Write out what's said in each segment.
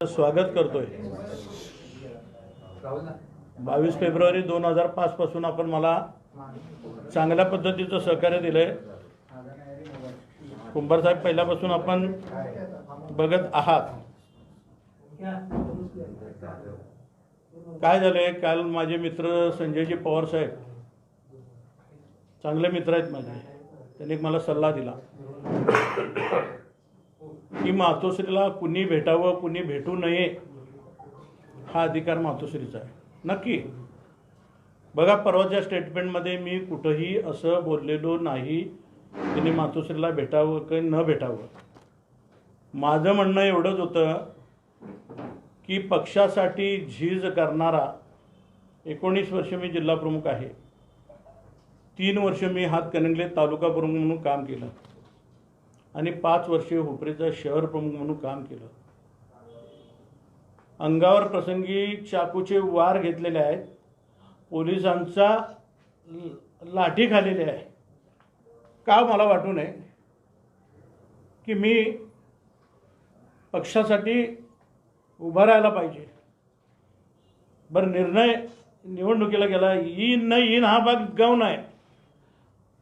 स्वागत करतोय। 22 फेब्रुवारी 2005 पासून आपण मला चांगल्या पद्धतीचं सहकार्य दिलंय। कुंभार साहेब पहिल्यापासून आपण बघत आहात। काय झालंय, काल माझे मित्र संजयजी पवार साहेब चांगले मित्र आहेत माझे, त्यांनी मला सल्ला दिला की मातोश्रीला कुणी भेटावं कुणी भेटू नये, हा अधिकार मातोश्रीचा आहे। नक्की बघा, परवाच्या स्टेटमेंटमध्ये मी कुठंही असं बोललेलो नाही त्यांनी मातोश्रीला भेटावं की न भेटावं। माझं म्हणणं एवढंच होतं की पक्षासाठी झीज करणारा 19 वर्ष मी जिल्हा प्रमुख आहे, 3 वर्ष मी हातकणंगले तालुका प्रमुख म्हणून काम केलं आणि 5 वर्षे हुपरीचा शहर प्रमुख म्हणून काम केलं। अंगावर प्रसंगी चाकूचे वार घेतलेले आहेत, पोलिसांचा लाठी खाल्लेली आहे। का मला वाटू नये की मी पक्षासाठी उभा राहायला पाहिजे। बरं, निर्णय निवडणुकीला गेला, येईन न येईन हा भाग गाव नाही,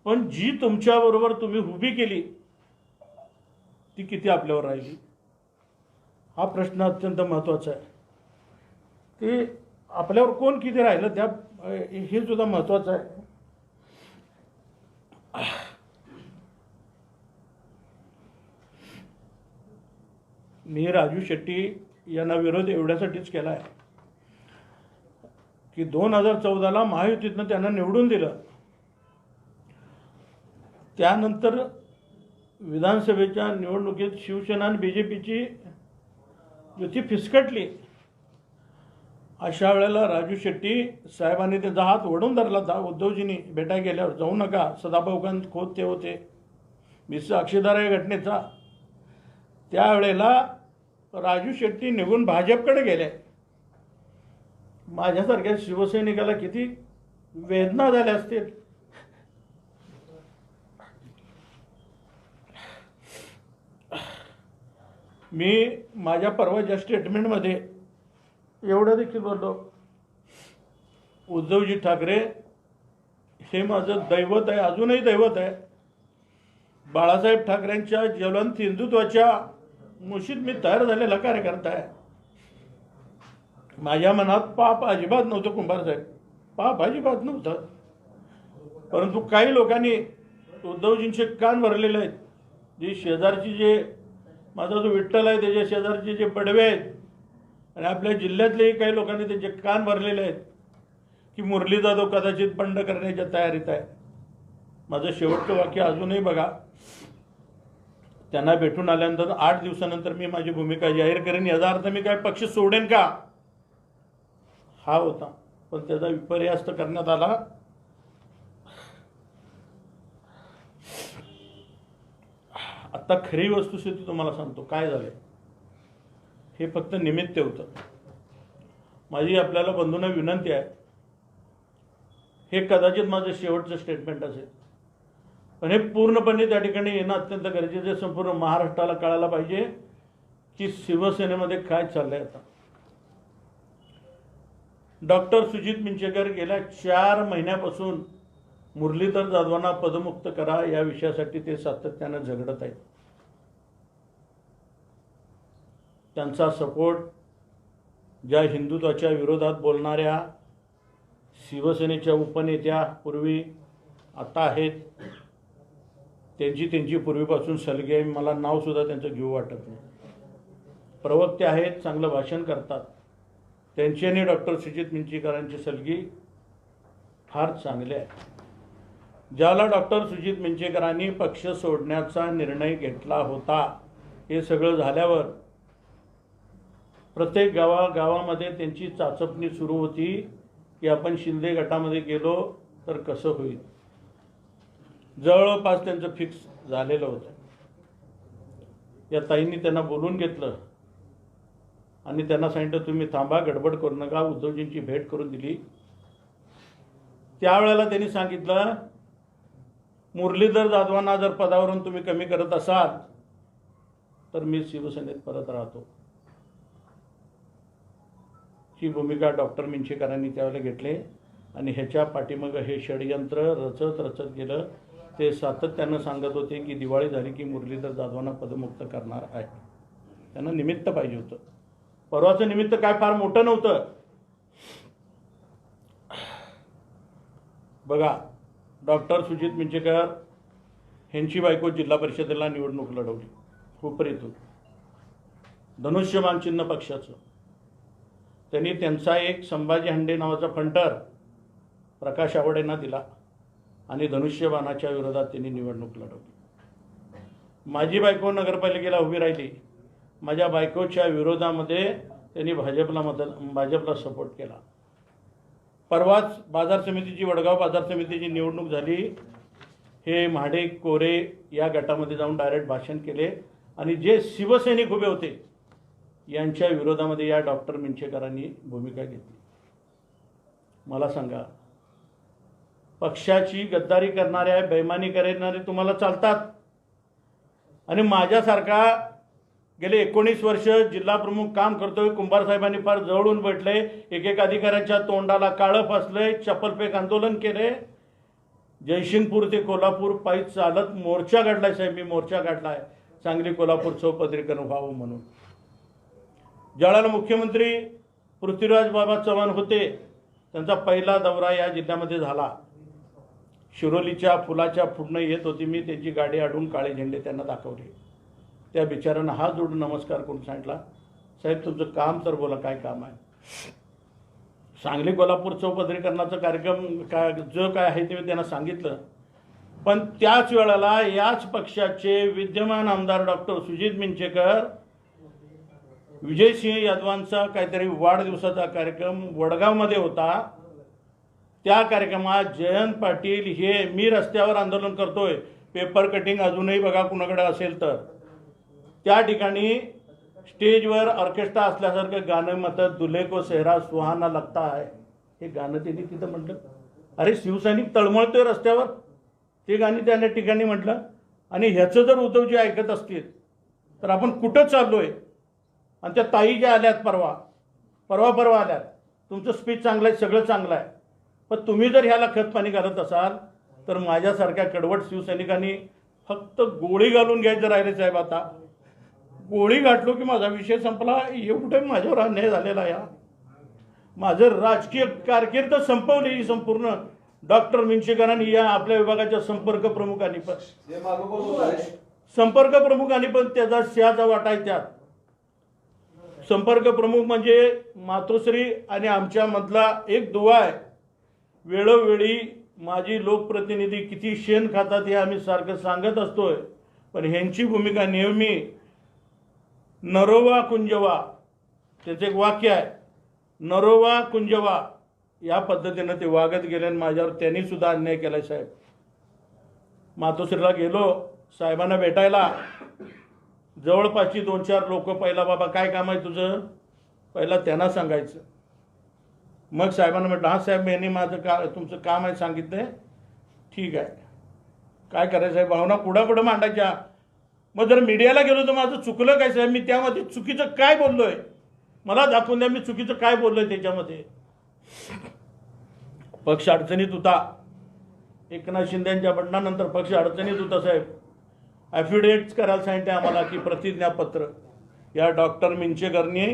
पण जी तुमच्याबरोबर तुम्ही उभी केली ती किती आपल्यावर राहिली, हा प्रश्न अत्यंत महत्त्वाचा आहे। ते आपल्यावर कोण किती राहिलं त्या हे सुद्धा महत्त्वाचं आहे। मी राजू शेट्टी यांना विरोध एवढ्यासाठीच केला आहे की 2014ला महायुतीतनं त्यांना निवडून दिलं, त्यानंतर विधानसभेच्या निवडणुकीत शिवसेना आणि बीजेपीची युती फिसकटली। अशा वेळेला राजू शेट्टी साहेबांनी त्याचा हात ओढून धरला। उद्धवजींनी भेटायला गेल्यावर जाऊ नका, सदाभाऊकांत खोत ते होते, मी साक्षीदार आहे घटनेचा। त्यावेळेला राजू शेट्टी निघून भाजपकडे गेले। माझ्यासारख्या शिवसैनिकाला किती वेदना झाल्या असतील। मी माझ्या परवाच्या स्टेटमेंटमध्ये एवढं देखील बोललो, उद्धवजी ठाकरे हे माझं दैवत आहे, अजूनही दैवत आहे। बाळासाहेब ठाकरेंच्या ज्वलंत हिंदुत्वाच्या मुशीत मी तयार झालेला कार्यकर्ता आहे। माझ्या मनात पाप अजिबात नव्हतं कुंभार साहेब, पाप अजिबात नव्हतं। परंतु काही लोकांनी उद्धवजींचे कान भरलेले आहेत। जी शेजारची जे माझा जो विठ्ठल आहे त्याच्या शेजारचे जे पडवे आहेत आणि आपल्या जिल्ह्यातलेही काही लोकांनी त्यांचे कान भरलेले आहेत की मुरली जाधव कदाचित बंड करण्याच्या तयारीत आहे। माझं शेवटचं वाक्य अजूनही बघा, त्यांना भेटून आल्यानंतर 8 दिवसानंतर मी माझी भूमिका जाहीर करेन। याचा अर्थ मी काय पक्ष सोडेन का, हा होता, पण त्याचा विपर्यास्त करण्यात आला। आता खरी वस्तुस्थिती तुम्हाला सांगतो काय झालंय। हे फक्त निमित्त होतं। माझी आपल्याला बंधूंना विनंती आहे, हे कदाचित माझं शेवटचं स्टेटमेंट असेल, पण हे पूर्णपणे त्या ठिकाणी येणं अत्यंत गरजेचं आहे। संपूर्ण महाराष्ट्राला कळायला पाहिजे की शिवसेनेमध्ये काय चाललंय। आता डॉक्टर सुजित मिंचेकर गेल्या 4 महिन्यापासून मुरलीधर जाधवांना पदमुक्त करा या विषयासाठी ते सातत्यानं झगडत आहेत। त्यांचा सपोर्ट ज्या हिंदुत्वाच्या विरोधात बोलणाऱ्या शिवसेनेच्या उपनेत्या पूर्वी आता आहेत, त्यांची पूर्वीपासून सलगी आहे। मला नावसुद्धा त्यांचं घेऊ वाटत नाही। प्रवक्ते आहेत, चांगलं भाषण करतात, त्यांची आणि डॉक्टर सुजित मिंचेकरांची सलगी फार चांगली आहे। ज्याला डॉक्टर सुजित मिंचेकरांनी पक्ष सोडण्याचा निर्णय घेतला होता, हे सगळं झाल्यावर प्रत्येक गावागावामध्ये त्यांची चाचपणी सुरू होती की आपण शिंदे गटामध्ये गेलो तर कसं होईल। जवळपास त्यांचं फिक्स झालेलं होतं। या ताईंनी त्यांना बोलून घेतलं आणि त्यांना सांगितलं तुम्ही थांबा, गडबड करू नका। उद्धवजींची भेट करून दिली। त्यावेळेला त्यांनी सांगितलं मुरलीधर जाधवांना जर पदावरून तुम्ही कमी करत असाल तर मी शिवसेनेत परत राहतो। ही भूमिका डॉक्टर मिंचेकरांनी त्यावेळेला घेतली आणि ह्याच्या पाठीमागं हे षडयंत्र रचत गेलं. ते सातत्यानं सांगत होते की दिवाळी झाली की मुरलीधर जाधवांना पदमुक्त करणार आहे. त्यांना निमित्त पाहिजे होतं. परवाचं निमित्त काय फार मोठं नव्हतं. बघा, डॉक्टर सुजित मिंचेकर ह्यांची बायको जिल्हा परिषदेला निवडणूक लढवली हुपरीतून, धनुष्यबाण चिन्ह पक्षाचं. त्यांनी त्यांचा एक संभाजी हंडे नावाचा फंटर प्रकाश आवाडेंना दिला आणि धनुष्यबाणाच्या विरोधात त्यांनी निवडणूक लढवली. माझी बायको नगरपालिकेला उभी राहिली. माझ्या बायकोच्या विरोधामध्ये त्यांनी भाजपला सपोर्ट केला. परवाच बाजार समितीची, वडगाव बाजार समितीची निवडणूक झाली. हे म्हाडे कोरे या गटामध्ये जाऊन डायरेक्ट भाषण केले आणि जे शिवसैनिक उभे होते यांच्या विरोधामध्ये या डॉक्टर मिंचेकरांनी भूमिका घेतली. मला सांगा, पक्षाची गद्दारी करणाऱ्या, बेईमानी करणारे तुम्हाला चालतात आणि माझ्यासारखा गेले 19 वर्ष जिल्हा प्रमुख काम करतोय. कुंभार साहेबांनी फार जवळून बैठले, एक अधिकाऱ्याच्या तोंडाला काळं फासलंय, चप्पलफेक आंदोलन केले. जयसिंगपूर ते कोल्हापूर पायी चालत मोर्चा काढलाय साहेब. मी मोर्चा काढलाय सांगली कोल्हापूर चौपदरीकरण व्हावं म्हणून. ज्यावेळेला मुख्यमंत्री पृथ्वीराज बाबा चव्हाण होते, त्यांचा पहिला दौरा या जिल्ह्यामध्ये झाला. शिरोलीच्या फुलाच्या फुडणं येत होती. मी त्यांची गाडी अडवून काळे झेंडे त्यांना दाखवले. त्या बिचाऱ्यांना हात जोडून नमस्कार करून सांगितला, साहेब तुमचं काम तर बोला, काय काम आहे. सांगली कोल्हापूर चौपदरीकरणाचा कार्यक्रम जो काय आहे ते मी त्यांना सांगितलं. पण त्याच वेळेला याच पक्षाचे विद्यमान आमदार डॉक्टर सुजित मिंचेकर विजयसिंह यादवांचा काहीतरी वाढदिवसाचा कार्यक्रम वडगावमध्ये होता. त्या कार्यक्रमात जयंत पाटील हे मी रस्त्यावर आंदोलन करतोय, पेपर कटिंग अजूनही बघा कुणाकडे असेल तर, त्या ठिकाणी स्टेजवर ऑर्केस्ट्रा असल्यासारखं गाणं म्हणतात, दुल्हे को सेहरा सुहाना लगता है, हे गाणं त्यांनी तिथं म्हटलं. अरे शिवसैनिक तळमळतोय रस्त्यावर, ते गाणी त्या ठिकाणी म्हटलं. आणि ह्याचं जर उद्धवजी ऐकत असतील तर आपण कुठं चाललोय. आणि त्या ताई ज्या आल्यात परवा आल्यात, तुमचं स्पीच चांगलं आहे, सगळं चांगलं आहे, पण तुम्ही जर ह्याला खतपाणी घालत असाल तर माझ्यासारख्या कडवट शिवसैनिकांनी फक्त गोळी घालून घ्यायचं राहिले साहेब. आता गोळी घातलो की माझा विषय संपला. एवढं माझ्यावर अन्याय झालेला आहे. माझं राजकीय कारकीर्द संपवली ही संपूर्ण डॉक्टर मिंचेकरांनी या आपल्या विभागाच्या संपर्क प्रमुखांनी पण त्याचा शहाचा वाटा आहे. त्यात संपर्क प्रमुख म्हणजे मातोश्री आणि आमच्या मधला एक दुवा आहे. वेळोवेळी माझी लोकप्रतिनिधी किती शेण खातात हे आम्ही सारखं सांगत असतोय, पण ह्यांची भूमिका नेहमी नरोवा कुंजवा, त्याचं एक वाक्य आहे, नरोवा कुंजवा, या पद्धतीनं ते वागत गेले आणि माझ्यावर त्यांनी सुद्धा अन्याय केलाय साहेब. मातोश्रीला गेलो साहेबांना भेटायला. जवळपासची 2-4 लोक, पहिला बाबा काय काम आहे तुझं, पहिला त्यांना सांगायचं. मग साहेबांना म्हटलं, हां साहेब यांनी माझं तुमचं काम आहे सांगितलंय, ठीक आहे, काय करायचं आहे, भावना कुठं मांडायच्या. मग जर मीडियाला गेलो तर माझं चुकलं काय साहेब, मी त्यामध्ये चुकीचं काय बोललोय, मला दाखवून द्या मी चुकीचं काय बोललोय त्याच्यामध्ये. पक्ष अडचणीत होता. एकनाथ शिंदेंच्या बंडानंतर पक्ष अडचणीत होता साहेब. ॲफिडेविट्स करायला सांगितले आम्हाला की प्रतिज्ञापत्र. या डॉक्टर मिंचेकरनी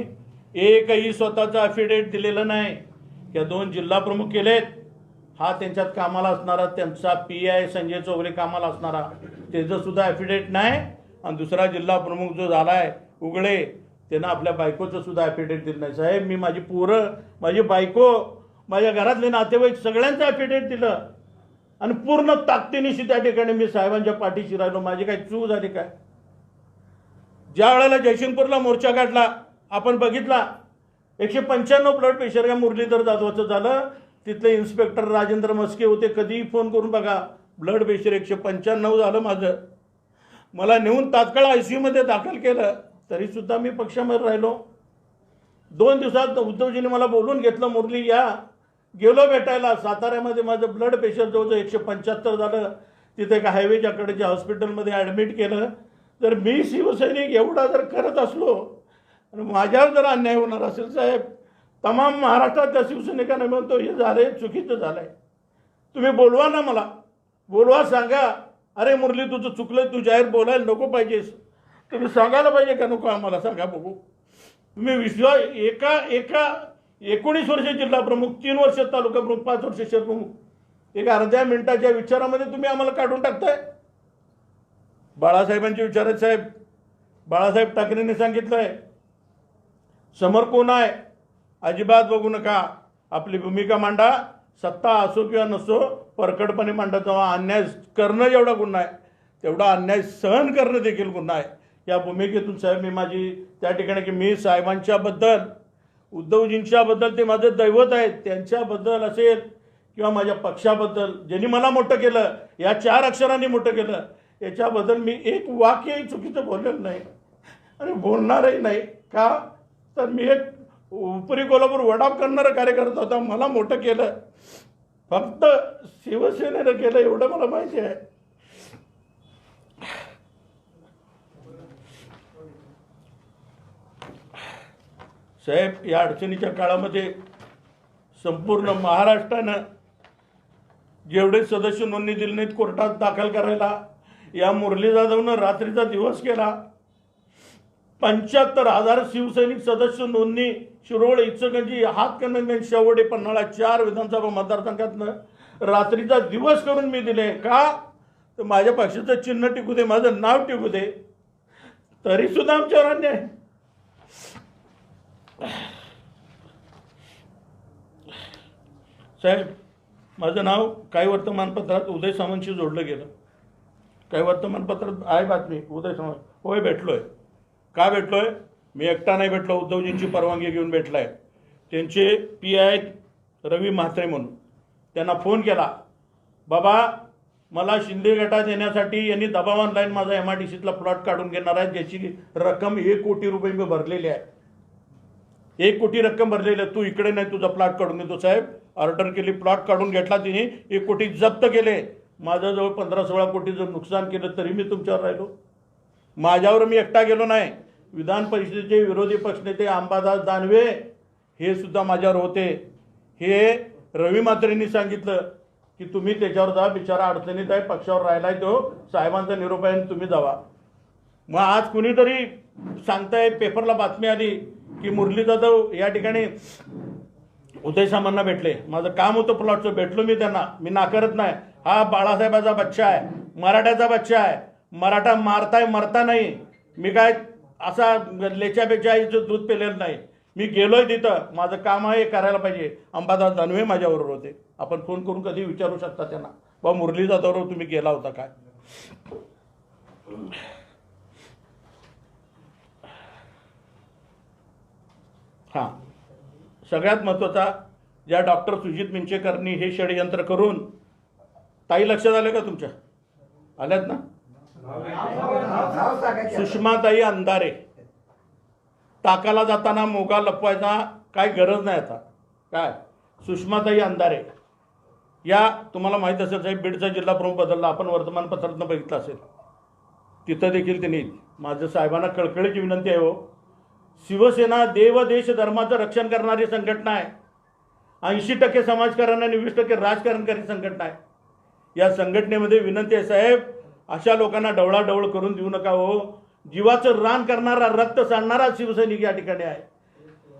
एकही स्वतःचं ॲफिडेविट दिलेलं नाही. या 2 जिल्हा प्रमुख केलेत, हा त्यांच्यात कामाला असणारा त्यांचा PI संजय चौगले कामाला असणारा, त्याचं सुद्धा ॲफिडेविट नाही. आणि दुसरा जिल्हा प्रमुख जो झाला आहे उगळे, त्यानं आपल्या बायकोचं सुद्धा ॲफिडेविट दिलं नाही. साहेब मी माझी पोरं, माझी बायको, माझ्या घरातले नातेवाईक सगळ्यांचं ॲफिडेविट दिलं आणि पूर्ण ताकदीनिशी त्या ठिकाणी मी साहेबांच्या पाठीशी राहिलो. माझी काही चूक झाली काय. ज्या वेळेला जयसिंगपूरला मोर्चा काढला आपण बघितला, 195 ब्लड प्रेशर या मुरलीधर जाधवाचं झालं. तिथले इन्स्पेक्टर राजेंद्र मस्के होते, कधीही फोन करून बघा, ब्लड प्रेशर 195 झालं माझं. मला नेऊन तात्काळ ICU मध्ये दाखल केलं, तरीसुद्धा मी पक्षामध्ये राहिलो. 2 दिवसात उद्धवजीने मला बोलून घेतलं, मुरली या. गेलो भेटायला. साताऱ्यामध्ये माझं ब्लड प्रेशर जवळजवळ 175 झालं. तिथे एका हायवेच्या कडेच्या हॉस्पिटलमध्ये ॲडमिट केलं. तर मी शिवसैनिक एवढा जर करत असलो आणि माझ्यावर जर अन्याय होणार असेल साहेब, तमाम महाराष्ट्रातल्या शिवसैनिकांना म्हणतो हे झालंय, चुकीचं झालंय. तुम्ही बोलवा ना, मला बोलवा, सांगा. अरे मुरली तुझं चुकलं, तू जाहीर बोलायला नको पाहिजेस. तुम्ही सांगायला पाहिजे का नको आम्हाला, सांगा बघू. तुम्ही विश्वास एका 19 वर्ष जिल्हा प्रमुख, 3 वर्ष तालुका प्रमुख, 5 वर्ष शहर प्रमुख, एक अर्ध्या मिनिटाच्या विचारामध्ये तुम्ही आम्हाला काढून टाकताय. बाळासाहेबांचे विचार आहेत साहेब. बाळासाहेब ठाकरेंनी सांगितलंय, समोर कोण आहे अजिबात बघू नका, आपली भूमिका मांडा. सत्ता असो किंवा नसो परखडपणे मांडा. तेव्हा अन्याय करणं जेवढा गुन्हा आहे तेवढा अन्याय सहन करणं देखील गुन्हा आहे. या भूमिकेतून साहेब मी माझी त्या ठिकाणी की मी साहेबांच्याबद्दल, उद्धवजींच्याबद्दल, ते माझं दैवत आहे, त्यांच्याबद्दल असेल किंवा माझ्या पक्षाबद्दल, ज्यांनी मला मोठं केलं, या 4 अक्षरांनी मोठं केलं, याच्याबद्दल मी एक वाक्यही चुकीचं बोललेलं नाही आणि बोलणारही नाही. का तर मी एक उपरी कोल्हापूर वडाप करणारा कार्यकर्ता होता. मला मोठं केलं फक्त शिवसेनेनं केलं एवढं मला माहिती आहे. साहेब, या अडचणीच्या काळामध्ये संपूर्ण महाराष्ट्रानं जेवढे सदस्य नोंदणी दिली नाहीत कोर्टात दाखल करायला, या मुरली जाधवनं रात्रीचा दिवस केला. 75,000 शिवसैनिक सदस्य नोंदणी शिरोळ, इचलकरंजी, हातकणंगले, शेवडे, पन्हाळा 4 विधानसभा मतदारसंघातनं रात्रीचा दिवस करून मी दिले. का तर माझ्या पक्षाचं चिन्ह टिकू दे, माझं नाव टिकू दे. तरी सुद्धा आमच्यावर अन्याय. साहेब, माझं नाव काही वर्तमानपत्रात उदय सामंतशी जोडलं गेलं. काही वर्तमानपत्रात आहे बातमी, उदय सामंत. होय, भेटलोय. का भेटलोय? मी एकटा नाही भेटलो, उद्धवजींची परवानगी घेऊन भेटलाय. त्यांचे PI आहेत रवी म्हात्रे म्हणून. त्यांना फोन केला, बाबा मला शिंदे गटात येण्यासाठी यांनी दबाव आणलाय, माझा MIDCतला प्लॉट काढून घेणार आहे, ज्याची रक्कम 1 कोटी रुपये मी भरलेली आहे. 1 कोटी रक्कम भरलेली आहे. तू इकडे नाही, तुझा प्लॉट काढून देतो. साहेब, ऑर्डर केली, प्लॉट काढून घेतला तिने, 1 कोटी जप्त केले. माझं जवळ 15-16 कोटीचं नुकसान केलं, तरी मी तुमच्यावर राहिलो. माझ्यावर मी एकटा गेलो नाही. विधान परिषदेचे विरोधी पक्षनेते अंबादास दानवे हे सुद्धा माझ्यावर होते. हे रवी म्हात्रेंनी सांगितलं की तुम्ही त्याच्यावर जा, बिचारा अडचणीत आहे, पक्षावर राहिलाय तो, साहेबांचा निरोप आहे, तुम्ही जावा. मग आज कुणीतरी सांगताय, पेपरला बातमी आली की मुरली जाधव या ठिकाणी उदय सामंतांना भेटले. माझं काम होतं प्लॉटचं, भेटलो मी त्यांना, मी नाकारत नाही. हा बाळासाहेबाचा बच्चा आहे, मराठ्याचा बच्चा आहे. मराठा मारताय, मरता नाही. मी काय असा लेच्या बेच्या दूध पेलेलं नाही. मी गेलोय तिथं, माझं काम आहे, करायला पाहिजे. अंबादास दानवे माझ्याबरोबर होते. आपण फोन करून कधी विचारू शकता त्यांना, बा मुरली जाधववर तुम्ही गेला होता काय. हां, सगळ्यात महत्त्वाचा, ज्या डॉक्टर सुजित मिंचेकरांनी हे षडयंत्र करून, ताई लक्षात आले का तुमच्या? आल्यात ना? सुषमाताई अंधारे. टाकाला जाताना मोगा लपवायचा काय गरज नाही. आता काय सुषमाताई अंधारे या, तुम्हाला माहीत असेल साहेब, बीडचा जिल्हा प्रमुख बदलला, आपण वर्तमानपत्रातनं बघितलं असेल. तिथं देखील त्यांनी, माझं साहेबांना कळकळीची विनंती आहे, हो, शिवसेना देव देश धर्माचं रक्षण करणारी संघटना आहे. 80% समाजकारण आणि 20% राजकारणकारी संघटना आहे. या संघटनेमध्ये विनंती आहे साहेब, अशा लोकांना डवळाडवळ करून देऊ नका. हो, जीवाचं रान करणारा, रक्त सांडणारा शिवसैनिक या ठिकाणी आहे.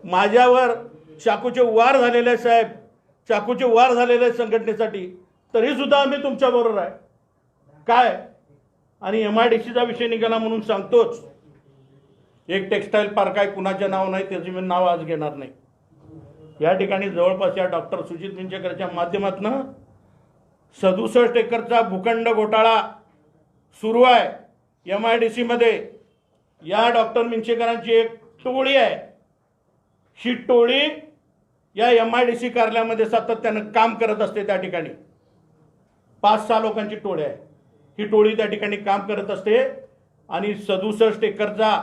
माझ्यावर चाकूचे वार झालेले आहे साहेब, चाकूचे वार झालेले आहेत संघटनेसाठी, तरी सुद्धा आम्ही तुमच्याबरोबर आहे. काय आणि MIDCचा विषय निघाला म्हणून सांगतोच. एक टेक्स्टाईल पार्क आहे, कुणाचे नाव नाही, त्याचे मी नाव आज घेणार नाही. या ठिकाणी जवळपास या डॉक्टर सुजित मिंचेकरच्या माध्यमातून 67 एकरचा भूखंड घोटाळा सुरू आहे MIDCमध्ये. या डॉक्टर मिंचेकरांची एक टोळी आहे. ही टोळी या MIDC कार्यालयामध्ये सातत्यानं काम करत असते. त्या ठिकाणी 5-6 लोकांची टोळी आहे. ही टोळी त्या ठिकाणी काम करत असते आणि 67 एकरचा,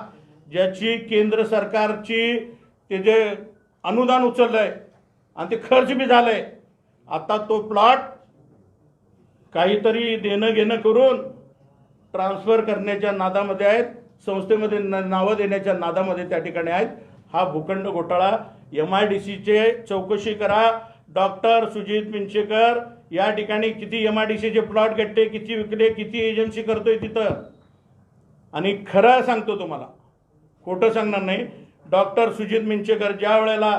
ज्याची केंद्र सरकारची ते जे अनुदान उचललंय आणि ते खर्च बी झालंय, आता तो प्लॉट काहीतरी देणं घेणं करून ट्रान्सफर करण्याच्या नादामध्ये आहेत, संस्थेमध्ये नावं देण्याच्या नादामध्ये त्या ठिकाणी आहेत. हा भूखंड घोटाळा MIDCचे चौकशी करा. डॉक्टर सुजित मिंचेकर या ठिकाणी किती MIDCचे प्लॉट घेतले, किती विकले, किती एजन्सी करतोय तिथं. आणि खरं सांगतो तुम्हाला, खोटं सांगणार नाही, डॉक्टर सुजित मिंचेकर ज्या वेळेला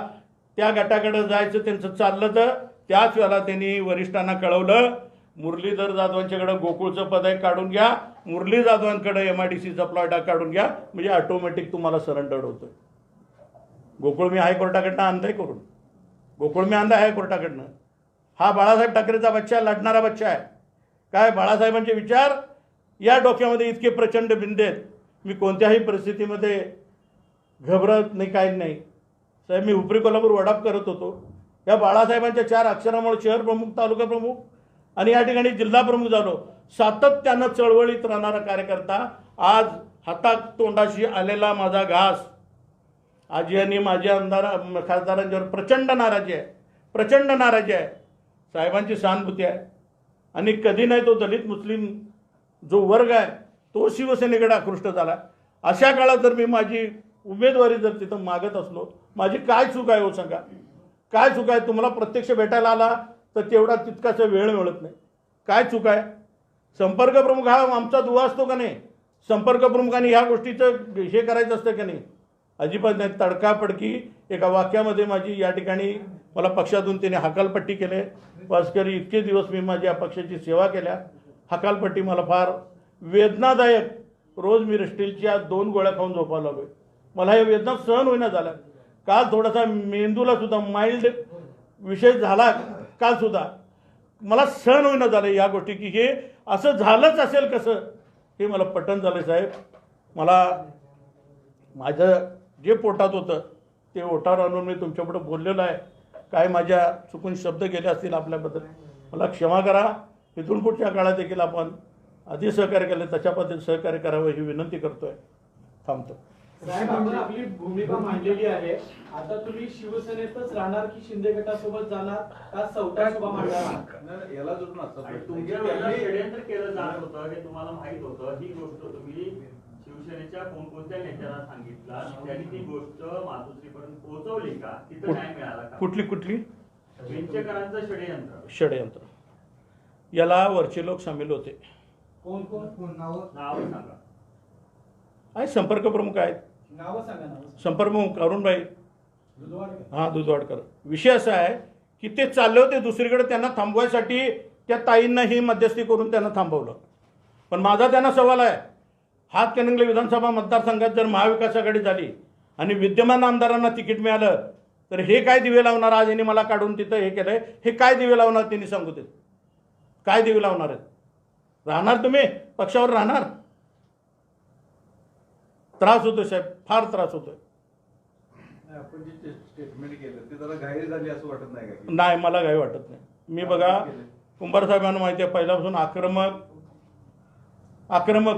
त्या गटाकडे जायचं त्यांचं चाललं तर त्याच वेळेला त्यांनी वरिष्ठांना कळवलं, मुरलीधर जाधवांच्याकडे गोकुळचं पद आहे काढून घ्या, मुरली जाधवांकडे MIDCचा प्लॉट काढून घ्या, म्हणजे ऑटोमॅटिक तुम्हाला सरेंडर होतं. गोकुळ मी हायकोर्टाकडनं आणलंय करून, गोकुळ मी आणलाय हायकोर्टाकडनं. हा बाळासाहेब ठाकरेचा बच्चा, लढणारा बच्चा आहे. काय बाळासाहेबांचे विचार या डोक्यामध्ये इतके प्रचंड बिंदू आहेत, मी कोणत्याही परिस्थितीमध्ये घबरत नाही, काही नाही. साहेब मी उपरी कोल्हापूर वडाप करत होतो, या बाळासाहेबांच्या 4 अक्षरामुळे शहर प्रमुख, तालुका प्रमुख आणि या ठिकाणी जिल्हा प्रमुख झालो. सातत्यानं चळवळीत राहणारा कार्यकर्ता आज हातात तोंडाशी आलेला माझा घास. आजी आणि माझ्या खासदारांच्यावर प्रचंड नाराजी आहे, प्रचंड नाराजी आहे. साहेबांची सहानुभूती आहे. आणि कधी नाही तो दलित मुस्लिम जो वर्ग आहे तो शिवसेनेकडे आकृष्ट झाला. अशा काळात जर मी माझी उमेदवारी जर तिथं मागत असलो, माझी काय चूक आहे हो सांगा, काय चूक आहे? तुम्हाला प्रत्यक्ष भेटायला आला तर तेवढा तितकाच वेळ मिळत नाही, काय चूक आहे? संपर्क प्रमुख हा आमचा दुवा असतो का नाही? संपर्क प्रमुखांनी ह्या गोष्टीचं हे करायचं असतं का नाही? अजिबात नाही. तडकाफडकी एका वाक्यामध्ये माझी या ठिकाणी मला पक्षातून त्याने हकालपट्टी केले. वास्करी इतके दिवस मी माझ्या पक्षाची सेवा केल्या, हकालपट्टी मला फार वेदनादायक. रोज मी रेस्टिलच्या 2 गोळ्या खाऊन झोपायला लागलोय. मला हे वेदना सहन होईना झाल्या. काल थोडासा मेंदूला सुद्धा माइल्ड विषय झाला, काल सुद्धा मला सहन होईना झालं या गोष्टी, की हे असं झालंच असेल कसं, हे मला पटन झालं. साहेब मला माझं जे पोटात होतं ते ओटावर आणून मी तुमच्यापुढे बोललेलं आहे. काय माझ्या चुकून शब्द गेले असतील आपल्याबद्दल मला क्षमा करा. इथून पुढच्या काळात देखील आपण आधी सहकार्य केलं तशा पद्धतीने सहकार्य करावं ही विनंती करतोय. थांबतो. साहेब आपण आपली भूमिका मांडलेली आहे. आता तुम्ही शिवसेनेतच राहणार की शिंदे गटासोबत जाणार का चौथा सभा मांडणार? याला जोडून असतं तुमच्या वेळेला षडयंत्र केलं जात होतं हे तुम्हाला माहित होतं. ही गोष्ट तुम्ही शिवसेनेच्या कोणकोणत्या नेत्याला सांगितला, त्यांनी ती गोष्ट मातोश्रीपर्यंत पोहोचवली का? तिथं न्याय मिळाला का? कुठली विंचकरांचं षडयंत्र याला वरचे लोक सामील होते. कोण कोण नाव सांगा. आहे संपर्क प्रमुख आहेत. नाव सांगा. संपर्क प्रमुख अरुणभाई दुधवाडकर. हां दुधवाडकर. विषय असा आहे की ते चालले होते दुसरीकडे, त्यांना थांबवायसाठी त्या ताईंना ही मध्यस्थी करून त्यांना थांबवलं. पण माझा त्यांना सवाल आहे, हातकणंगले विधानसभा मतदारसंघात जर महाविकास आघाडी झाली आणि विद्यमान आमदारांना तिकीट मिळालं तर हे काय दिवे लावणार? आज यांनी मला काढून तिथं हे केलंय, हे काय दिवे लावणार त्यांनी सांगू देत? काय दिवे लावणार आहेत? राहणार तुम्ही पक्षावर राहणार? त्रास होतोय साहेब, फार त्रास होतोय. आपण जे स्टेटमेंट केलं ते जरा घाई झाली असं वाटत नाही का? नाही, मला काही वाटत नाही. मी बघा कुंभार साहेबांना माहिती आहे पहिल्यापासून आक्रमक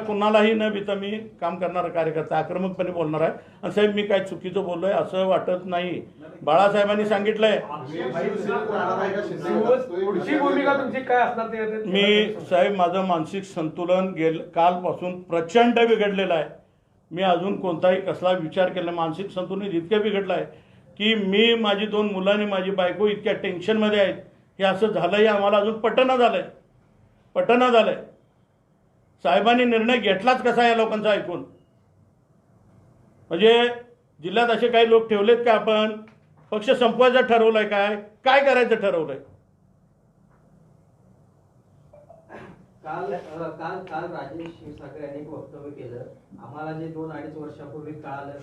कुणालाही न भीता मी काम करणारा कार्यकर्ता, आक्रमकपणे बोलणार आहे. आणि साहेब मी काय चुकीचं बोललोय असं वाटत नाही. बाळासाहेबांनी सांगितलंय. पुढची भूमिका तुमची काय असणार ते? मी साहेब माझं मानसिक संतुलन कालपासून प्रचंड बिघडलेलं आहे. मी अजून कोणताही कसला विचार केला, मानसिक संतुलन इतकं बिघडलं आहे की मी, माझी 2 मुलं आणि माझी बायको इतक्या टेन्शनमध्ये आहेत. हे असं झालंय आम्हाला अजून पटना झालंय. साहेबांनी निर्णय घेतलाच कसा या लोकांचा ऐकून? म्हणजे जिल्ह्यात असे काही लोक ठेवलेत का? आपण पक्ष संपवायचं ठरवलंय? काय करायचं ठरवलंय? काल राजेश क्षीरसागर यांनी एक वक्तव्य केलं. आम्हाला जे 2-2.5 वर्षापूर्वी कळालं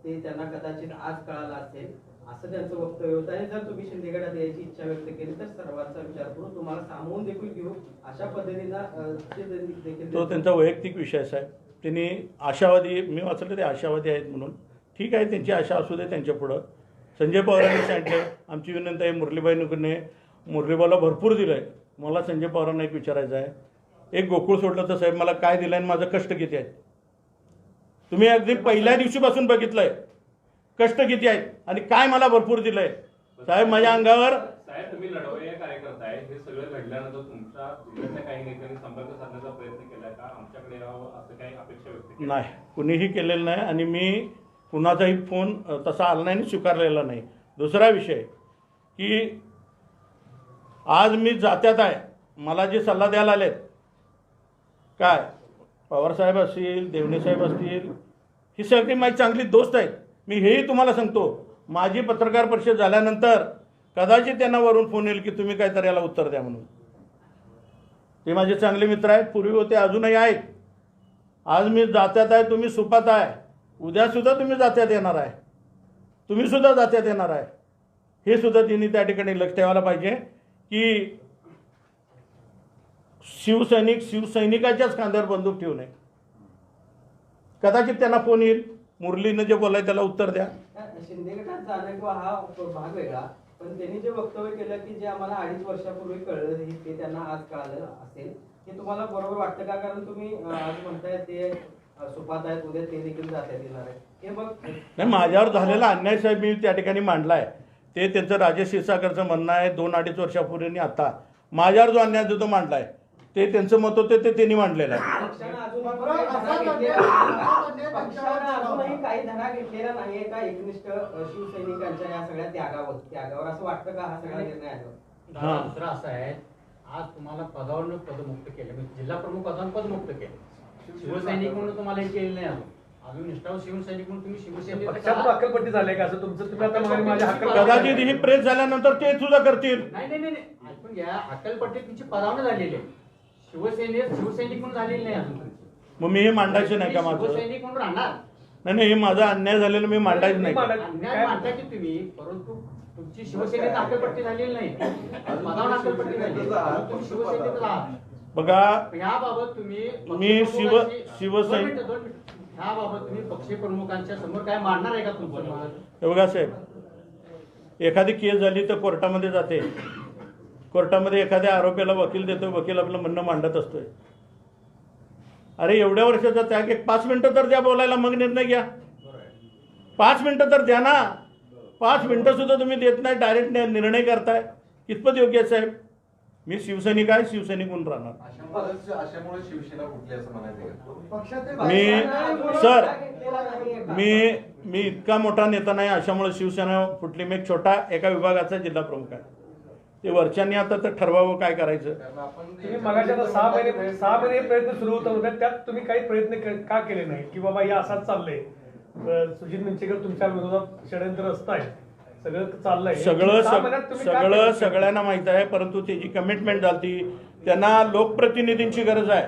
ते त्यांना कदाचित आज कळालं असेल, असं त्यांचं वक्तव्य होतं. आणि जर तुम्ही शिंदे गटात यायची इच्छा व्यक्त केली तर सर्वांचा विचार करून तुम्हाला सामावून देखील घेऊ, अशा पद्धतीनं तो त्यांचा वैयक्तिक विषय साहेब. त्यांनी आशावादी, मी वाचलं ते आशावादी आहेत म्हणून, ठीक आहे, त्यांची आशा असू दे त्यांच्या पुढं. संजय पवारांनी सांगितलं, आमची विनंती आहे मुरलीबाई नुकरने मुरलीबाईला भरपूर दिलं आहे. मला संजय पवारांना एक विचारायचं आहे, एक गोकुळ सोडलं तर साहेब मला काय दिलं आणि माझं कष्ट किती आहेत? तुम्ही अगदी पहिल्या दिवशीपासून बघितलंय कष्ट किती आहेत आणि काय मला भरपूर दिलंय साहेब माझ्या अंगावर. साहेब तुम्ही लढवय्या कार्यकर्ता आहे, हे सगळं घडल्यानंतर तुमच्या जिल्ह्यातल्या काही नेत्यांनी संपर्क साधण्याचा प्रयत्न केला का? आमच्याकडे यावं असं काही अपेक्षा व्यक्त केली? नाही, कुणीही केलेलं नाही. आणि मी कुणाचाही फोन तसा आला नाही आणि स्वीकारलेला नाही. दुसरा विषय की आज मी जात्यात आहे, मला जे सल्ला द्यायला आलेत काय पवारसाहेब असतील, देवणेसाहेब असतील, ही सगळी माझी चांगली दोस्त आहेत. मी हेही तुम्हाला सांगतो, माझी पत्रकार परिषद झाल्यानंतर कदाचित त्यांना वरून फोन येईल की तुम्ही काहीतरी याला उत्तर द्या म्हणून. ते माझे चांगले मित्र आहेत, पूर्वी होते, अजूनही आहेत. आज मी जात्यात आहे, तुम्ही सुपात आहे, उद्यासुद्धा तुम्ही जात्यात येणार आहे, तुम्हीसुद्धा जात्यात येणार आहे. हे सुद्धा त्यांनी त्या ठिकाणी लक्ष ठेवायला पाहिजे की शिवसैनिकाच्याच खांद्यावर बंदूक ठेवू नये. कदाचित त्यांना फोन येईल, मुरलीनं जे बोलाय त्याला उत्तर द्या. शिंदे गटात जाणं किंवा हा भाग वेगळा, पण त्यांनी जे वक्तव्य केलं की जे आम्हाला 2.5 वर्षापूर्वी कळलं ते त्यांना आज कळालं असेल, हे तुम्हाला बरोबर वाटतं का? कारण तुम्ही आज म्हणताय ते सुपात आहेत, उद्या ते देखील जात्यात येणार आहे. हे मग नाही, माझ्यावर झालेला अन्याय साहेब मी त्या ठिकाणी मांडला आहे. ते त्यांचं राजेश क्षीरसागरचं म्हणणं आहे 2-2.5 वर्षापूर्वी आता माझ्यावर जो अन्याय जो तो मांडला आहे ते त्यांचं मत होते ते त्यांनी मांडलेलं आहे. अजूनही काही धडा घेतलेला नाहीये का एकनिष्ठ शिवसैनिकांच्या या सगळ्या त्यागावर असं वाटतं का हा सगळा निर्णय आहे? दुसरं असं आहे, आज तुम्हाला पदावरून पदमुक्त केलं, म्हणजे जिल्हा प्रमुख पदावरून पदमुक्त केलं. शिवसैनिक म्हणून तुम्हाला हे केलं नाही अजून निष्ठावून शिवसैनिक म्हणून तुम्ही शिवसेनेत पक्षात अक्कलपट्टी झाले का असं तुमचं? तुम्ही आता म्हणाले माझ्या हक्क कदाचित ही प्रेस झाल्यानंतर ते सुद्धा करतील. नाही नाही नाही ऐकून घ्या, अक्कलपट्टी तुमची पदावरून झालेली आहे, शिवसैनिक म्हणून झालेली नाही अजून. मग मी हे मांडायचं नाही का माझं? शिवसैनिक म्हणून राहणार नाही, हे माझा अन्याय झालेला मी मांडायचं नाही का? अन्याय मांडता की तुम्ही, परंतु तुमची शिवसेनेत अक्कलपट्टी झालेली नाही, पदावर अक्कलपट्टी झाली, तुम्ही शिवसेनेत राहा. बघा, याबाबत तुम्ही मी शिवसैनिक ह्याबाबत तुम्ही पक्षप्रमुखांच्या समोर काय मांडणार आहे का तुमचं? हे बघा साहेब, एखादी केस झाली तर कोर्टामध्ये जाते, कोर्टामध्ये एखाद्या आरोपीला वकील देतो, वकील आपलं म्हणणं मांडत असतोय. अरे एवढ्या वर्षाचा त्याग, एक 5 मिनिटं तर द्या बोलायला, मग निर्णय घ्या. 5 मिनिटं तर द्या ना. 5 मिनिटं सुद्धा तुम्ही देत नाही, डायरेक्ट निर्णय करताय. कितपत योग्य आहे साहेब? मी शिवसैनिक आहे, शिवसैनिक म्हणून राहणार. अशामुळे शिवसेना कुठली असं म्हणायचं? मी इतका मोठा नेता नाही, अशामुळे शिवसेना फुटली. मी एक छोटा एका विभागाचा जिल्हा प्रमुख आहे. ते वरच्यांनी आता तर ठरवावं काय करायचं. तुम्ही मगाशी आता 6 महिने प्रयत्न सुरू होता, त्यात तुम्ही काही प्रयत्न का केले नाही की बाबा हे असाच चाललंय, सुजित मिंचेकर तुमच्या विरोधात षडयंत्र असताय, सगळं चाललंय, सगळ्यांना माहित आहे. परंतु त्याची कमिटमेंट झाली, त्यांना लोकप्रतिनिधींची गरज आहे,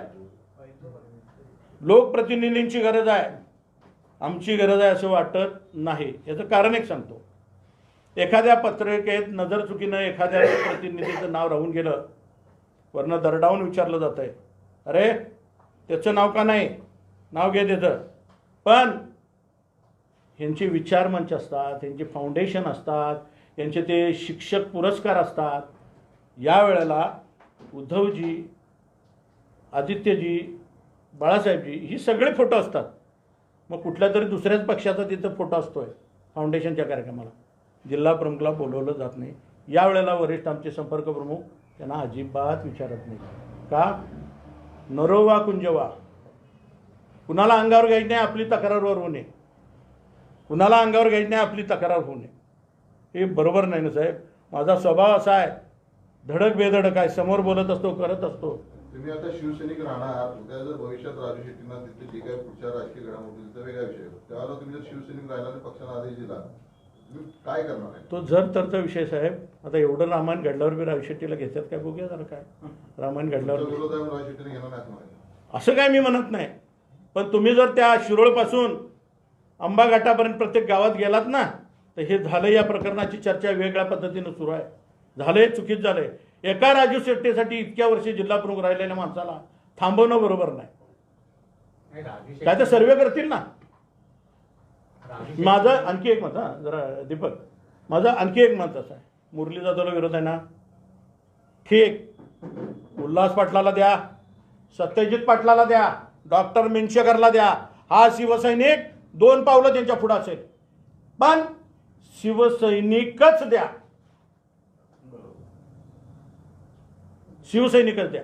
लोकप्रतिनिधींची गरज आहे, आमची गरज आहे असं वाटत नाही. याचं कारण एक सांगतो. एखाद्या पत्रिकेत नजर चुकीनं एखाद्या प्रतिनिधीचं नाव राहून गेलं, वरनं दरडावून विचारलं जात आहे, अरे त्याचं नाव का नाही, नाव घे त्याचं. पण ह्यांचे विचारमंच असतात, ह्यांचे फाउंडेशन असतात, यांचे ते शिक्षक पुरस्कार असतात. यावेळेला उद्धवजी, आदित्यजी, बाळासाहेबजी ही सगळे फोटो असतात. मग कुठल्या तरी दुसऱ्याच पक्षाचा तिथं फोटो असतोय फाउंडेशनच्या कार्यक्रमाला, जिल्हा प्रमुखला बोलवलं जात नाही. यावेळेला वरिष्ठ आमचे संपर्क प्रमुख त्यांना अजिबात विचारत नाही. का? नरोवा कुंजवा, कुणाला अंगावर घ्यायची नाही, आपली तक्रारवर होऊ नये, कुणाला अंगावर घ्यायची नाही, आपली तक्रार होऊ नये. हे बरोबर नाही ना साहेब. माझा स्वभाव असा आहे, धडक बेधडक आहे, समोर बोलत असतो, करत असतो. तुम्ही आता शिवसैनिक राहणार, उद्या जर भविष्यात राजू शेट्टींना तिथे जे काही पुढच्या राजकीय घडामोडी तर वेगळा विषय. त्यावेळेला तुम्ही जर शिवसैनिक राहिला आणि पक्षाला आदेश दिला, तुम्ही काय करणार आहे? तो जर तरचा विषय साहेब. आता एवढं रामायण घडल्यावर बी राजू शेट्टीला घेतात काय? बघूया जरा काय रामायण घडल्यावर. विरोध आहे राजू शेट्टीने घेणार नाही असं म्हणायचं. असं काय मी म्हणत नाही, पण तुम्ही जर त्या शिरोळपासून आंबा घाटापर्यंत प्रत्येक गावात गेलात ना, तर हे झालं. या प्रकरणाची चर्चा वेगळ्या पद्धतीनं सुरू आहे. झालंय, चुकीत झालंय. एका राजू शेट्टीसाठी इतक्या वर्षी जिल्हा प्रमुख राहिलेल्या माणसाला थांबवणं बरोबर नाही. काय तर सर्वे करतील ना. माझं आणखी एक मत, जरा दीपक, माझं आणखी एक मत असं आहे, मुरली जाधवला विरोध आहे ना, ठीक, उल्हास पाटलाला द्या, सत्यजित पाटलाला द्या, डॉक्टर मिंचेकरला द्या. हा शिवसैनिक 2 पावलं त्यांच्या पुढं असेल, पण शिवसैनिकच द्या, शिवसैनिकच द्या.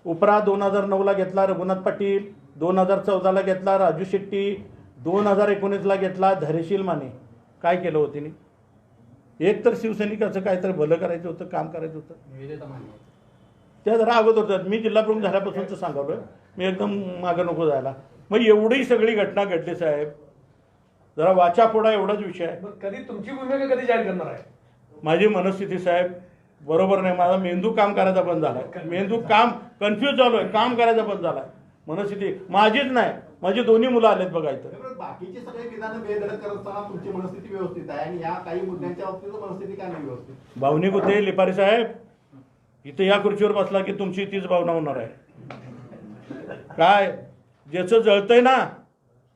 उपरा 2009ला घेतला रघुनाथ पाटील, 2014ला घेतला राजू शेट्टी, 2019ला घेतला धैर्यशील माने. काय केलं होतं तिने? एक तर शिवसैनिकाचं काहीतरी भलं करायचं होतं, काम करायचं होतं. निवेदिता माने. त्या जरा अगोदर होत्या. मी जिल्हा प्रमुख झाल्यापासूनच सांगावलं, मी एकदम मागं नको जायला. मग एवढी सगळी घटना घडली साहेब, जरा वाचा फोडा एवढाच विषय आहे. मग कधी तुमची भूमिका कधी जाहीर करणार आहे? माझी मनस्थिती साहेब बरोबर नाही. माझा मेंदू काम करायचा बंद झालाय. मेंदू काम कन्फ्यूज झालोय, काम करायचा बंद झालाय. मनस्थिती माझीच नाही, माझी दोन्ही मुलं आलेत बघा इथं. त्यामुळे बाकीची सगळी विधानं बेधडक करत असताना तुमची मनस्थिती व्यवस्थित आहे आणि या काही मुद्द्यांच्या बाबतीत मनस्थिती काय नाही व्यवस्थित? भावनिक होते लिपारी साहेब. इथे या खुर्चीवर बसला की तुमची तीच भावना होणार आहे. काय ज्याचं जळतंय ना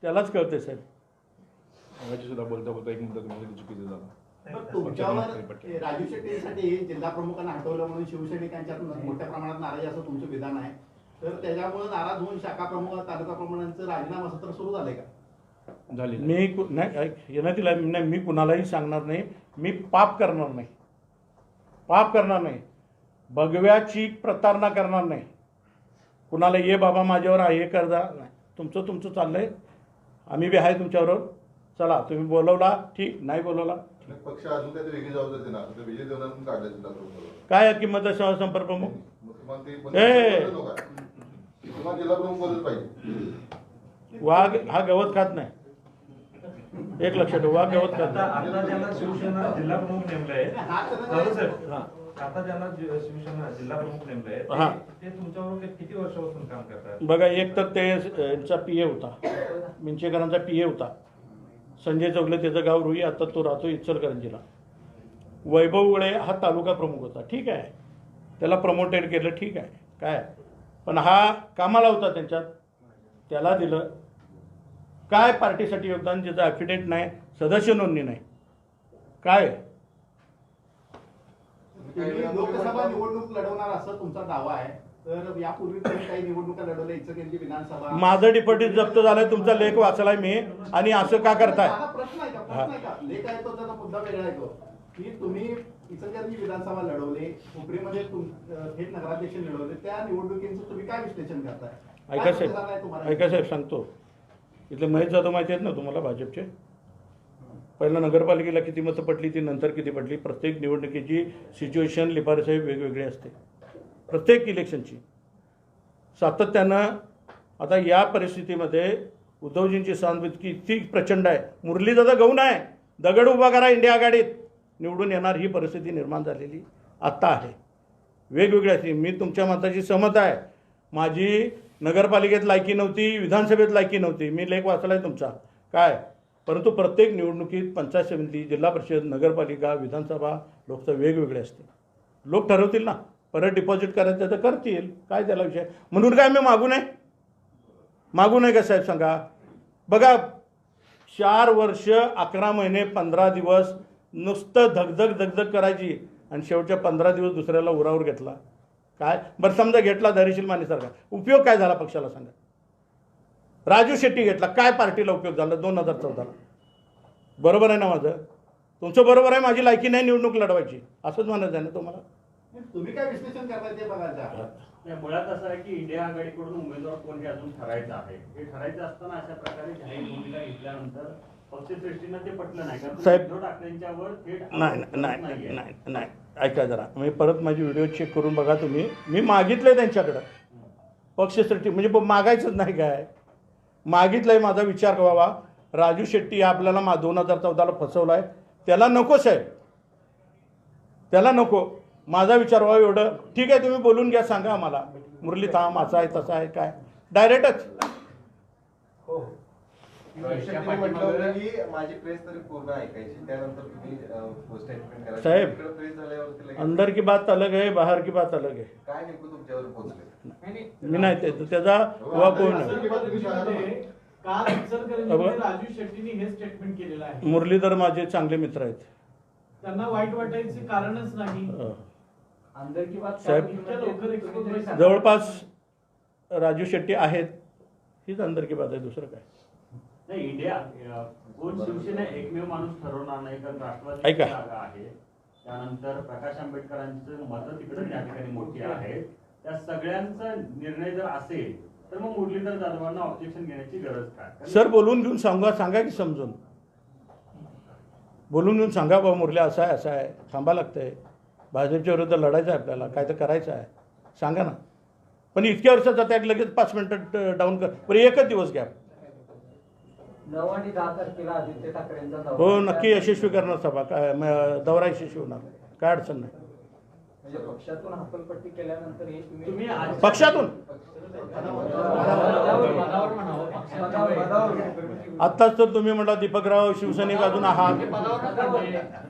त्यालाच कळतंय साहेब. सुद्धा बोलता बोलता एक मुद्दा तुम्हाला चुकीचा झाला. पण तुमच्यावर राजू शेट्टीसाठी जिल्हा प्रमुखांना हटवलं म्हणून शिवसैनिकांच्यात मोठ्या प्रमाणात नाराजी असं तुमचं विधान आहे. तर त्याच्यामुळे नाराज होऊन शाखा प्रमुख तालुका प्रमुखांचं राजीनामा सत्र सुरू झालंय का? झाली मी नाही येणं तिला नाही, मी कुणालाही सांगणार नाही. मी पाप करणार नाही, पाप करणार नाही, भगव्याची प्रतारणा करणार नाही. कुणाला ये बाबा माझ्यावर हे कर्जा नाही. तुमचं तुमचं चाललंय, आम्ही बी आहे तुमच्याबरोबर. चला तुम्ही बोलवला ठीक, नाही बोलवला पक्ष अजून काही वेगळी जबाबदारी ना विजय देवनानं काढले जिल्हा प्रमुख. काय आहे किंमत आहे संपर्क प्रमुख? तुम्हाला ते ए! तुम्हाला जिल्हा प्रमुख बोलत पाहिजे. वाघ हा गवत खात नाही, एक लक्षात ठेवा. वाघ गवत खात नाही. आता ज्यांना शिवसेना जिल्हा प्रमुख नेमलंय, आता ज्यांना शिवसेना जिल्हा प्रमुख नेमलंय हा. ते तुमच्याबरोबर किती वर्षापासून काम करतात? बघा, एक तर ते यांचा पीए होता, मिंचेकरांचा पीए होता संजय चौगले, त्याचं गाव रुई. आता तो राहतो इचलकरंजीला. वैभव उळे हा तालुका प्रमुख होता, ठीक आहे, त्याला प्रमोटेड केलं, ठीक आहे काय. पण हा कामाला होता त्यांच्यात, त्याला दिलं काय पार्टीसाठी योगदान, ज्याचं ॲफिडेविट नाही, सदस्य नोंदणी नाही. काय तुम्ही लोकसभा निवडणूक लढवणार असं तुमचा दावा आहे. तर यापूर्वी तुम्ही काही निवडणुका लढवल्या, इचलकरंजी विधानसभा. माझं डिपॉझिट जप्त झालंय, तुमचा लेख वाचलाय मी, आणि असं का करताय? दादा, प्रश्न आहे का? प्रश्न आहे का? लेख आहे तो, त्याचा मुद्दा वेगळा आहे तो, की तुम्ही इचलकरंजी विधानसभा लढवले, हुपरीमध्ये थेट नगराध्यक्ष लढवले, त्या निवडणुकीचं तुम्ही काय विश्लेषण करताय? ऐका साहेब, ऐका साहेब सांगतो. इथले महेश जाधव माहिती आहेत ना तुम्हाला, भाजपचे. पहिला नगरपालिकेला किती मतं पडली, ती नंतर किती पडली. प्रत्येक निवडणुकीची सिच्युएशन लिपारे साहेब वेगवेगळी असते, प्रत्येक इलेक्शनची. सातत्यानं आता या परिस्थितीमध्ये उद्धवजींची सहानुभूती इतकी प्रचंड आहे. मुरलीदादा गौण आहे, दगड उभा करा इंडिया आघाडीत, निवडून येणार, ही परिस्थिती निर्माण झालेली आत्ता आहे. वेगवेगळ्या मी तुमच्या मताची सहमत आहे. माझी नगरपालिकेत लायकी नव्हती, विधानसभेत लायकी नव्हती, मी लेख वाचलाय तुमचा काय. परंतु प्रत्येक निवडणुकीत पंचायत समिती, जिल्हा परिषद, नगरपालिका, विधानसभा, लोकसभा वेगवेगळे असते. लोक ठरवतील ना, परत डिपॉझिट करायचं तर करतील, काय त्याला विषय. म्हणून काय मी मागू नये का साहेब सांगा. बघा, 4 वर्ष 11 महिने 15 दिवस नुसतं धगधग करायची, आणि शेवटच्या 15 दिवस दुसऱ्याला उरावर घेतला. काय बरं, समजा घेतला धैर्यशील मानेसारखा, उपयोग काय झाला पक्षाला सांगा. राजू शेट्टी घेतला, काय पार्टीला उपयोग झाला 2014ला? बरोबर आहे ना माझं? तुमचं बरोबर आहे, माझी लायकी नाही निवडणूक लढवायची, असंच म्हणायचं आहे ना तुम्हाला? तुम्ही काय विश्लेषण करताय ते बघायचं. नाही, मुळात असं आहे की इंडिया आघाडीकडून उमेदवार कोण हे अजून ठरायचं आहे. हे ठरायचं असताना अशा प्रकारे जाहीर भूमिका घेतल्यानंतर पक्षश्रेष्ठींना ते पटलं नाही, कारण साहेब, उद्धव ठाकरेंच्यावर थेट नाही ऐका जरा, मी परत माझी व्हिडिओ चेक करून बघा तुम्ही. मी मागितलंय त्यांच्याकडं पक्षश्रेष्ठी, म्हणजे मागायचंच नाही काय, मागितलंय. माझा विचार व्हावा, राजू शेट्टी आपल्याला 2014ला फसवलाय, त्याला नको साहेब, त्याला नको. माझा विचार व्हावा एवढं. ठीक आहे, तुम्ही बोलून घ्या, सांगा आम्हाला मुरली थांब असा आहे तसा आहे काय, डायरेक्टच. हो, की माझी प्रेस तरी पूर्ण ऐकायची, त्यानंतर तुम्ही स्टेटमेंट करायचं. साहेब, प्रेस झाल्यावरती लगेच अंदर की बात अलग आहे, बाहेर की बात अलग आहे. काय नेमकं तुमच्यावर पोहोचले? मी नाही त्याचा वा कोण नाही. काल इचलकरंजीमध्ये राजू शेट्टींनी हे स्टेटमेंट केलेलं आहे. मुरलीधर माझे चांगले मित्र आहेत, त्यांना वाईट वाटायचे कारणच नाही. साहेब, जवळपास राजू शेट्टी आहेत, हीच अंदर की बात आहे, दुसरं काय नाही. इंडिया कोण शिवसेना एकमेव माणूस ठरवणार नाही, कारण राष्ट्रवादी ऐका. जागा आहे, त्यानंतर प्रकाश आंबेडकरांचं मतं तिकडे त्या ठिकाणी मोठी आहेत. त्या सगळ्यांचा निर्णय जर असेल तर मग मुरलीधर जाधवांना ऑब्जेक्शन घेण्याची गरज काय? सर बोलून घेऊन सांगा की समजून बोलून घेऊन सांगा बाबा मुरली असं आहे थांबा लागतंय, भाजपच्या विरुद्ध लढायचं आहे आपल्याला, काय तर करायचं आहे, सांगा ना. पण इतक्या वर्षाचा त्याग लगेच 5 मिनिटं डाऊन कर, बरं एकच दिवस घ्या. 9 आणि 10 तारखेला आदित्य ठाकरेंचा दौरा. हो नक्की यशस्वी करणार सभा, काय दौरा यशस्वी होणार, काय अडचण नाही. म्हणजे पक्षातून हक्कलपट्टी केल्यानंतर हे तुम्ही आज- पक्षातून पदावर म्हणावं, पक्षात आत्ताच तर तुम्ही म्हटला दीपकराव शिवसैनिक अजून आहात,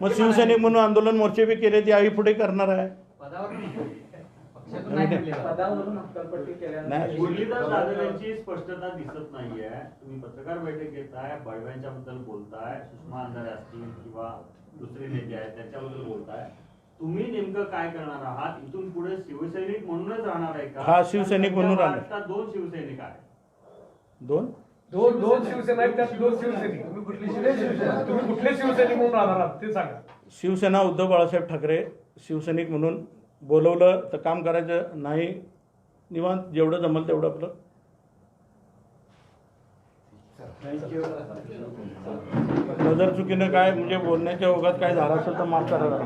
मग शिवसैनिक म्हणून आंदोलन मोर्चे बी केले, ते आई पुढे करणार आहे. पक्षातून नाही म्हणलेलं. पदावरून हक्कलपट्टी केल्यानंतर नाही. मुरलीधर जाधव यांची स्पष्टता दिसत नाहीये. तुम्ही पत्रकार बैठक घेताय, बळव्यांच्या बद्दल बोलताय, सुषमा अंधारे असतील किंवा दुसरे नेते आहेत त्याच्याबद्दल बोलताय. तुम्ही नेमकं काय करणार आहात? इथून पुढे शिवसैनिक म्हणूनच राहणार आहे का? हा, शिवसैनिक म्हणून राहणार. महाराष्ट्रात 2 शिवसैनिक आहेत. दोन दोन शिवसेना आहेत, त्यात 2 शिवसैनिक. तुम्ही कुठले शिवसैनिक म्हणून राहणार आहात ते सांगा. शिवसेना उद्धव बाळासाहेब ठाकरे शिवसैनिक म्हणून बोलवलं तर काम करायचं, नाही निवांत जेवढं जमल तेवढं आपलं. नजर चुकीनं काय म्हणजे बोलण्याच्या ओघात काय झालं असेल तर माफ करा.